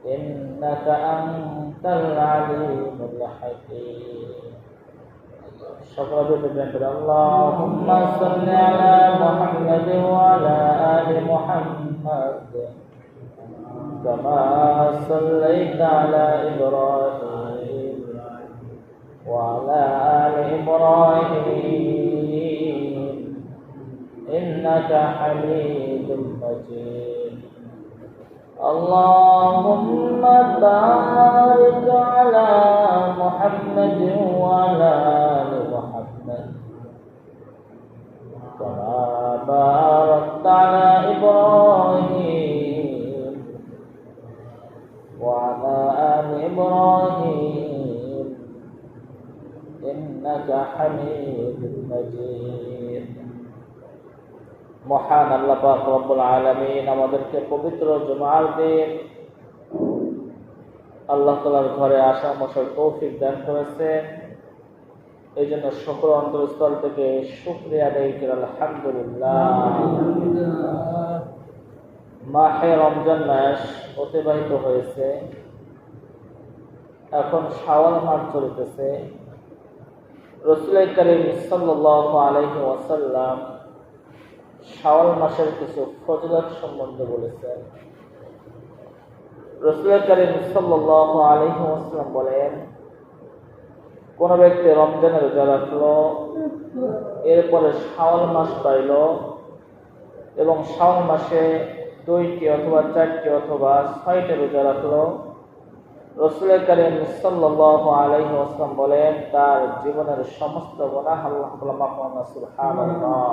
إنك أنت العليم الحكيم. شكرا لله. اللهم صل على محمد وعلى آل محمد كما صليت على إبراهيم وعلى آل إبراهيم إنك حميد مجيد. اللهم بارك على محمد وعلى آل محمد كما باركت على إبراهيم وعلى آل إبراهيم إنك حميد مجيد. মহান আল্লাহ পাক রব্বুল আলামিন আমাদেরকে পবিত্র জুমার দিন আল্লাহ তাআলার ঘরে আসা বসার তৌফিক দান করেছেন। এই জন্য শুকর অন্তরস্থল থেকে শুকরিয়া আদায় করি আলহামদুলিল্লাহ। মাহে রমজান মাস অতিবাহিত হয়েছে, এখন শাওয়াল মাস চলতেছে। রাসূল করিম সাল্লাল্লাহু আলাইহি ওয়াসাল্লাম শাওয়াল মাসের কিছু ফজিলত সম্বন্ধে বলেছেন। রাসূল করিম সাল্লাল্লাহু আলাইহি ওয়াসাল্লাম বলেন, কোন ব্যক্তি রমজানের রোজা রাখলো, এরপরে শাওয়াল মাস পাইল এবং শাওয়াল মাসে 2টি অথবা 4টি অথবা 6টি রোজা রাখলো, রাসূল করিম সাল্লাল্লাহু আলাইহি ওয়াসাল্লাম বলেন তার জীবনের সমস্ত গুনাহ আল্লাহ তাআলা মাফ করেন। সুবহানাল্লাহ।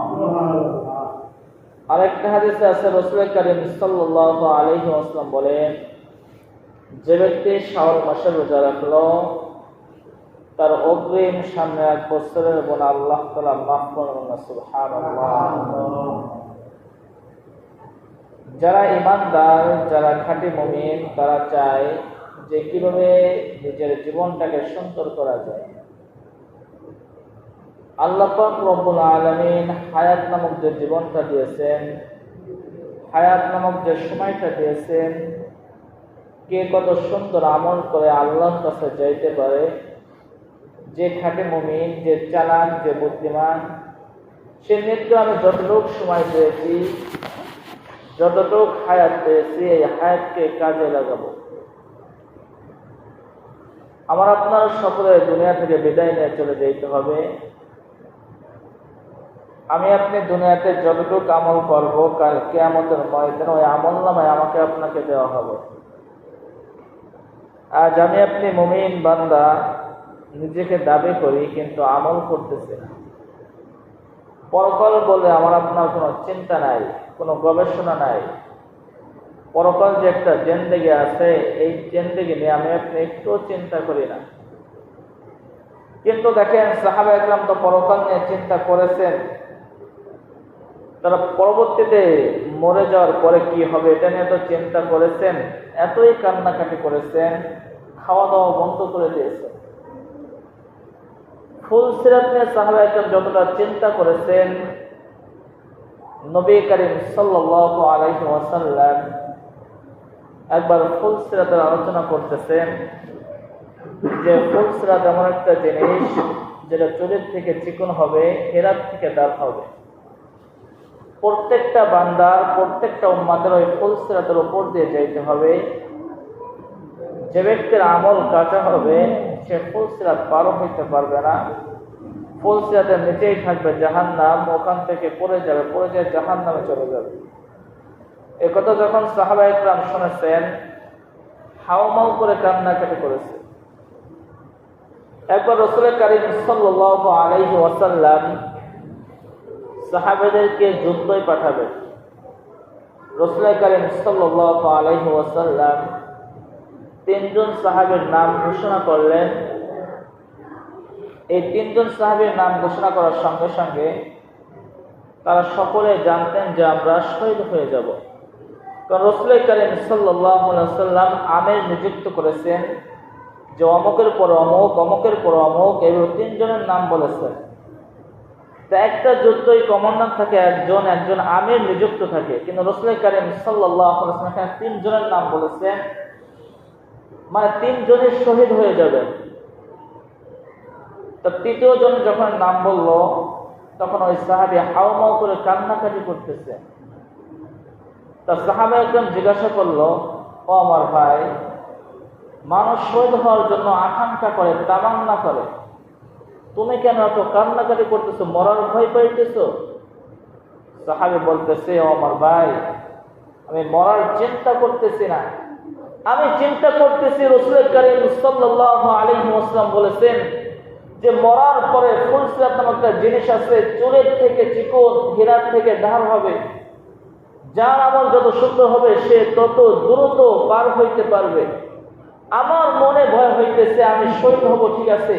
আরেকটা হাদিসে আছে রাসূল করিম সাল্লাল্লাহু আলাইহি ওয়াসাল্লাম বলেন, যে ব্যক্তি শাওয়াল মাসের রোজা রাখলো তার অগ্রিম সামনে 1 বছরের গুনাহ আল্লাহ তাআলা মাফ করেন। সুবহানাল্লাহ। যারা ঈমানদার, যারা খাঁটি মুমিন, তারা চায় যে কিভাবে নিজের জীবনটাকে সুন্দর করা যায়। আল্লাহ পাক রব্বুল আলামিন হায়াত নামক যে জীবনটা দিয়েছেন, হায়াত নামক যে সময়টা দিয়েছেন, কে কত সুন্দর আমল করে আল্লাহর কাছে যাইতে পারে, যে খাঁটি মুমিন, যে চালাক, যে বুদ্ধিমান, সে নিত্য আমি যতটুক সময় পেয়েছি, যতটুক হায়াত পেয়েছি, এই হায়াতকে কাজে লাগাবো। আমার আপনার সকলে দুনিয়া থেকে বিদায় নিয়ে চলে যেতে হবে। আমি আপনি দুনিয়াতে যতটুকু আমল করব, কাল কিয়ামতের ময়দানে ওই আমলনামায় আমাকে আপনাকে দেওয়া হবে। আজ আমি আপনি মুমিন বান্দা নিজেকে দাবি করি, কিন্তু আমল করতেছি না। পরকাল বলে আমার আপনার কোনো চিন্তা নাই, কোনো গবেষণা নাই। পরকাল যে একটা জিন্দেগি আছে, এই জিন্দেগি নিয়ে আমি আপনি একটু চিন্তা করি না। কিন্তু দেখেন, সাহাবা একরাম তো পরকাল নিয়ে চিন্তা করেছেন। তারা পরবর্তীতে মরে যাওয়ার পরে কি হবে এটা নিয়ে তো চিন্তা করেছেন, এতই কান্নাকাটি করেছেন, খাওয়া দাওয়া বন্ধ করে দিয়েছেন। ফুল সিরাত নিয়ে সাহাবা একরাম যতটা চিন্তা করেছেন, নবী করিম সাল্লাল্লাহু আলাইহি ওয়াসাল্লাম একবার ফুল সিরাতের আলোচনা করতেছেন যে ফুল সিরাত এমন একটা জিনিস যেটা চুলের থেকে চিকন হবে, হেরাত থেকে দাঁড় হবে। প্রত্যেকটা বান্দার, প্রত্যেকটা উম্মাতের ওই ফুল সিরাতের উপর দিয়ে যাইতে হবে। যে ব্যক্তির আমল কাঁচা হবে সে ফুল সিরাত পার হইতে পারবে না। ফুল সিরাতের নিচেই থাকবে জাহান্নাম, ওখান থেকে পড়ে যাবে, পড়ে যায় জাহান্নামে চলে যাবে। একথা যখন সাহাবা ইকরাম শুনেছেন, হাওমাও করে কান্নাকাটি করেছে। একবার রাসূল করিম সাল্লাল্লাহু আলাইহি ওয়াসাল্লাম সাহাবাদেরকে যুদ্ধে পাঠাবেন। রাসূল করিম সাল্লাল্লাহু আলাইহি ওয়াসাল্লাম 3 জন সাহাবীর নাম ঘোষণা করলেন। এই 3 জন সাহাবীর নাম ঘোষণা করার সঙ্গে সঙ্গে তারা সকলে জানতেন যে আমরা শহীদ হয়ে যাব। কারণ রাসূল করিম সাল্লাল্লাহু আলাইহি ওয়াসাল্লাম আমির নিযুক্ত করেছেন যে অমুকের পর অমুক, অমুকের পর অমুক, এই 3 জনের নাম বলেছেন। তা একটা যুদ্ধই কমান্ডার থাকে একজন, একজন আমির নিযুক্ত থাকে, কিন্তু রাসূল করিম সাল্লাল্লাহু আলাইহি ওয়াসাল্লাম 3 জনের নাম বলেছেন। মানে 3 জনের শহীদ হয়ে যাবেন। তো 3য় জন যখন নাম বলল তখন ওই সাহাবী হাউমাউ করে কান্নাকাটি করতেছে। তা সাহাবা একজন জিজ্ঞাসা করলো, ও আমার ভাই, মানুষ শহীদ হওয়ার জন্য আকাঙ্ক্ষা করে, তামান্না করে, তুমি কেন এত কান্নাকাটি করতেছো, মরার ভয় পাইতেছো? সাহাবী বলতেছে, ও আমার ভাই, আমি মরার চিন্তা করতেছি না, আমি চিন্তা করতেছি রাসূল করিম সাল্লাল্লাহু আলাইহি ওয়াসাল্লাম বলেছেন যে মরার পরে ফুলসিরাত নামক একটা জিনিস আছে, চুলের থেকে চিকন, হীরার থেকে ধার হবে। যার আমল যত সুন্দর হবে সে তত দ্রুত পার হইতে পারবে। আমার মনে ভয় হইতেছে আমি শহীদ হব, ঠিক আছে,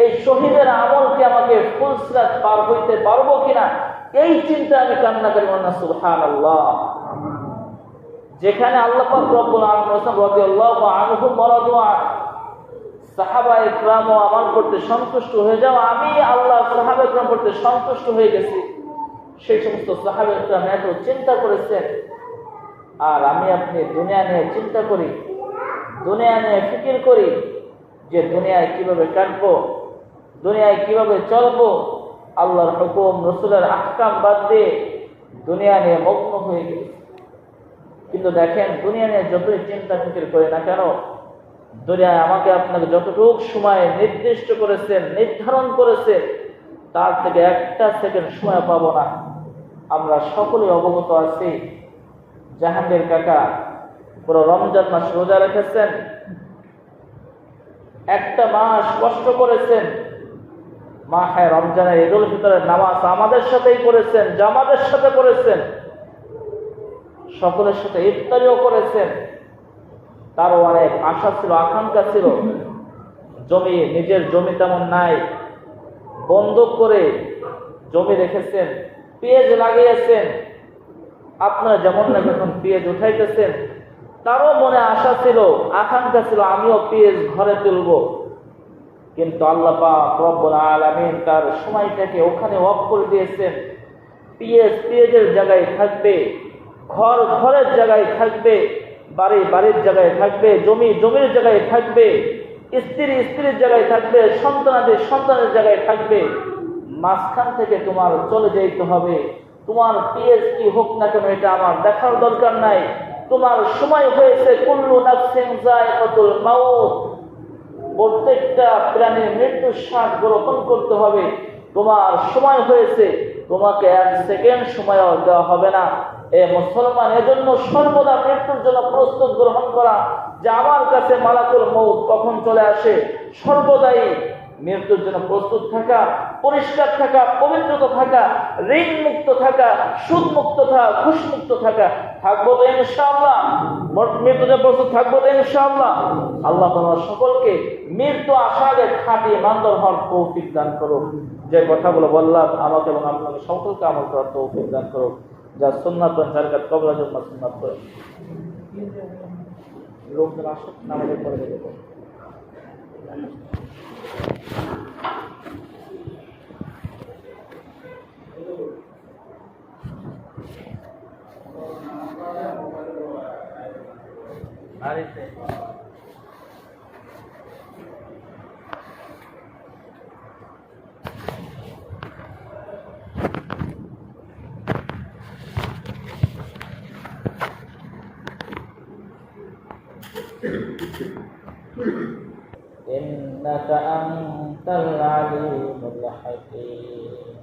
এই শহীদের আমলকে আমাকে ফুলসিরাত পার হইতে পারবো কিনা, এই চিন্তা আমি কান্নাকারি করলাম। সুবহানাল্লাহ। যেখানে আল্লাহ পাক রব্বুল আলামিন রাদিয়াল্লাহু আনহু মারাদু সাহাবা ইকরাম আমল করতে সন্তুষ্ট হয়ে যাও, আমি আল্লাহ সাহাবা ইকরাম করতে সন্তুষ্ট হয়ে গেছি। সেই সমস্ত সাহাবা ইকরাম এত চিন্তা করেছেন, আর আমি আপনি দুনিয়া নিয়ে চিন্তা করি, দুনিয়া নিয়ে ফিকির করি যে দুনিয়ায় কিভাবে কাটবো, দুনিয়ায় কিভাবে চলবো। আল্লাহর হুকুম রাসূলের আহকাম বাদ দিয়ে দুনিয়া নিয়ে মগ্ন হয়ে গেছে। কিন্তু দেখেন, দুনিয়া নিয়ে যতই চিন্তা ফিকির করি না কেন, দুনিয়ায় আমাকে আপনাকে যতটুকু সময় নির্দিষ্ট করেছেন, নির্ধারণ করেছেন, তার থেকে একটা সেকেন্ড সময় পাবো না। আমরা সকলেই অবগত আছি, জাহাঙ্গীর কাকা পুরো রমজান মাস রোজা রেখেছেন, একটা মাস কষ্ট করেছেন, মাহে রমজানের ঈদুল ফিতরের নামাজ আমাদের সাথেই করেছেন, জামাতের সাথে করেছেন, সকলের সাথে ইফতারিও করেছেন। তারও অনেক আশা ছিল, আকাঙ্ক্ষা ছিল। জমি, নিজের জমি তেমন নাই, বন্ধক করে জমি রেখেছেন, পেঁয়াজ লাগিয়েছেন। আপনারা যেমন না যখন পেঁয়াজ উঠাইতেছেন, তারও মনে আশা ছিল, আকাঙ্ক্ষা ছিল, আমিও পেঁয়াজ ঘরে তুলব। কিন্তু আল্লাহ পাক রব্বুল আলামিন তার সময়টাকে ওখানে অফ করে দিয়েছেন। পেঁয়াজের জায়গায় থাকবে, ঘর ঘরের জায়গায় থাকবে, বাড়ি বাড়ির জায়গায় থাকবে, জমি জমির জায়গায় থাকবে, স্ত্রী স্ত্রীর জায়গায় থাকবে, সন্তানাদের সন্তানের জায়গায় থাকবে। মাঝখান থেকে তোমার চলে যেতে হবে। তোমার পেঁয়াজ কি হোক না কেন এটা আমার দেখার দরকার নাই। তোমার সময় হয়েছে, কুল্লু নাফসিন যায়কাতুল মাউত, প্রত্যেকটা প্রাণীর মৃত্যুর স্বাদ গ্রহণ করতে হবে। তোমার সময় হয়েছে, তোমাকে এক সেকেন্ড সময় দেওয়া হবে না। এ মুসলমান, এজন্য সর্বদা মৃত্যুর জন্য প্রস্তুত গ্রহণ করা, যে আমার কাছে মালাকুল মউত কখন চলে আসে, সর্বদাই মৃত্যুর জন্য প্রস্তুত থাকা, পরিষ্কার থাকা, পবিত্রতা থাকা, ঋণ মুক্ত থাকা, সুদ মুক্ত থাকা, ঘুষ মুক্ত থাকা। থাকবো তো ইনশাআল্লাহ, মৃত্যুতে প্রস্তুত থাকবো তো ইনশাআল্লাহ। আল্লাহ তোমার সকলকে মৃত্যু আসার আগে খাঁটি ইমানদার হওয়ার তৌফিক দান করুক। যে কথাগুলো বললাম আমাকে এবং আপনাকে সকলকে আমল করার তৌফিক দান করুক। যা সুন্নাত বা জারকাত কবলা জন্য সুন্নাত করে লোকজন আসুক, নামাজের পরে দেবো। إنك أنت العليم الحكيم